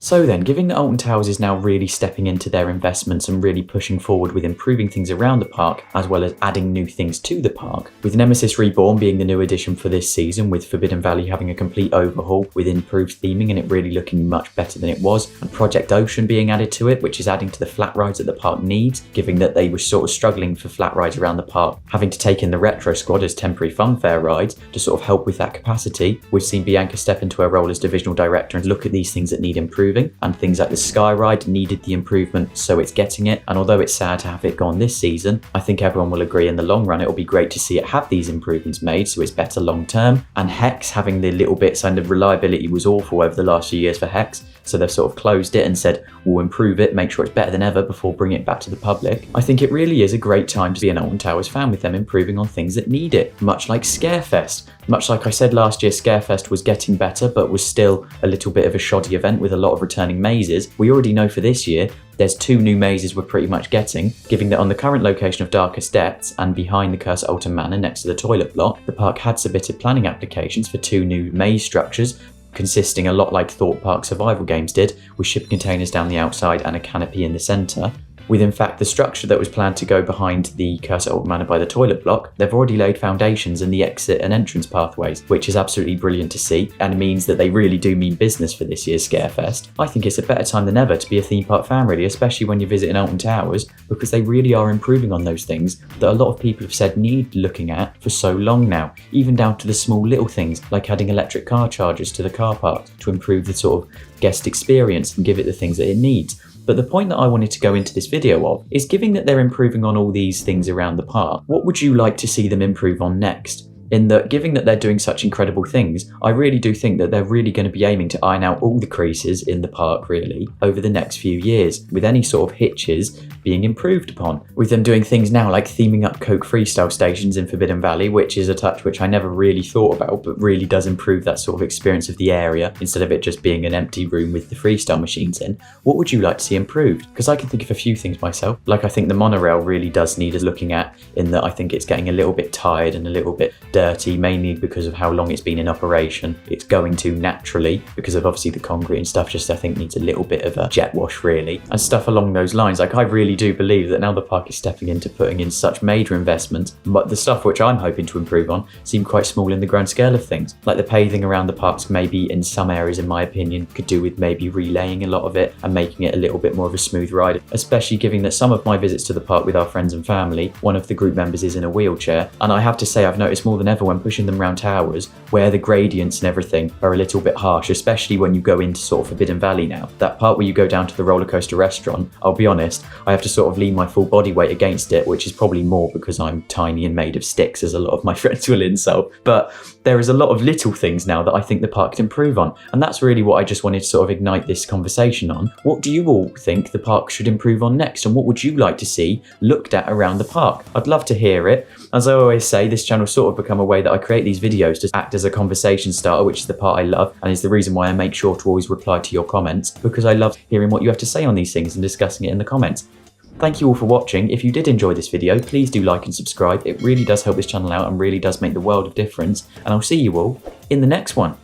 So then, given that Alton Towers is now really stepping into their investments and really pushing forward with improving things around the park, as well as adding new things to the park, with Nemesis Reborn being the new addition for this season, with Forbidden Valley having a complete overhaul with improved theming and it really looking much better than it was, and Project Ocean being added to it, which is adding to the flat rides that the park needs, given that they were sort of struggling for flat rides around the park, having to take in the Retro Squad as temporary funfair rides to sort of help with that capacity. We've seen Bianca step into her role as divisional director and look at these things that need improving, and things like the Sky Ride needed the improvement, so it's getting it. And although it's sad to have it gone this season, I think everyone will agree in the long run it'll be great to see it have these improvements made, so it's better long term. And Hex having the little bits, and the reliability was awful over the last few years for Hex, so they've sort of closed it and said we'll improve it, make sure it's better than ever before bringing it back to the public. I think it really is a great time to be an Alton Towers fan with them improving on things that need it, much like Scarefest. Much like I said last year, Scarefest was getting better but was still a little bit of a shoddy event with a lot of returning mazes. We already know for this year there's 2 new mazes we're pretty much getting, given that on the current location of Darkest Depths and behind the Curse of Alton Manor next to the toilet block, the park had submitted planning applications for 2 new maze structures, consisting a lot like Thorpe Park survival games did, with shipping containers down the outside and a canopy in the centre. With in fact the structure that was planned to go behind the Curse of Alton Manor by the toilet block, they've already laid foundations in the exit and entrance pathways, which is absolutely brilliant to see, and means that they really do mean business for this year's Scarefest. I think it's a better time than ever to be a theme park fan really, especially when you're visiting Alton Towers, because they really are improving on those things that a lot of people have said need looking at for so long now, even down to the small little things like adding electric car chargers to the car park to improve the sort of guest experience and give it the things that it needs. But the point that I wanted to go into this video of is, given that they're improving on all these things around the park, what would you like to see them improve on next? In that, given that they're doing such incredible things, I really do think that they're really going to be aiming to iron out all the creases in the park really over the next few years, with any sort of hitches being improved upon. With them doing things now like theming up Coke freestyle stations in Forbidden Valley, which is a touch which I never really thought about, but really does improve that sort of experience of the area instead of it just being an empty room with the freestyle machines in. What would you like to see improved? Because I can think of a few things myself. Like, I think the monorail really does need us looking at, in that I think it's getting a little bit tired and a little bit dirty, mainly because of how long it's been in operation. It's going to naturally, because of obviously the concrete and stuff, just I think needs a little bit of a jet wash really, and stuff along those lines. Like, I really do believe that now the park is stepping into putting in such major investment, but the stuff which I'm hoping to improve on seem quite small in the grand scale of things. Like the paving around the parks, maybe in some areas in my opinion could do with maybe relaying a lot of it and making it a little bit more of a smooth ride, especially given that some of my visits to the park with our friends and family, one of the group members is in a wheelchair, and I have to say I've noticed more than ever when pushing them around towers where the gradients and everything are a little bit harsh, especially when you go into sort of Forbidden Valley now. That part where you go down to the roller coaster restaurant, I'll be honest, I have to sort of lean my full body weight against it, which is probably more because I'm tiny and made of sticks, as a lot of my friends will insult. But there is a lot of little things now that I think the park can improve on, and that's really what I just wanted to sort of ignite this conversation on. What do you all think the park should improve on next, and what would you like to see looked at around the park? I'd love to hear it. As I always say, this channel sort of become a way that I create these videos to act as a conversation starter, which is the part I love and is the reason why I make sure to always reply to your comments, because I love hearing what you have to say on these things and discussing it in the comments. Thank you all for watching. If you did enjoy this video, please do like and subscribe. It really does help this channel out and really does make the world of difference, and I'll see you all in the next one.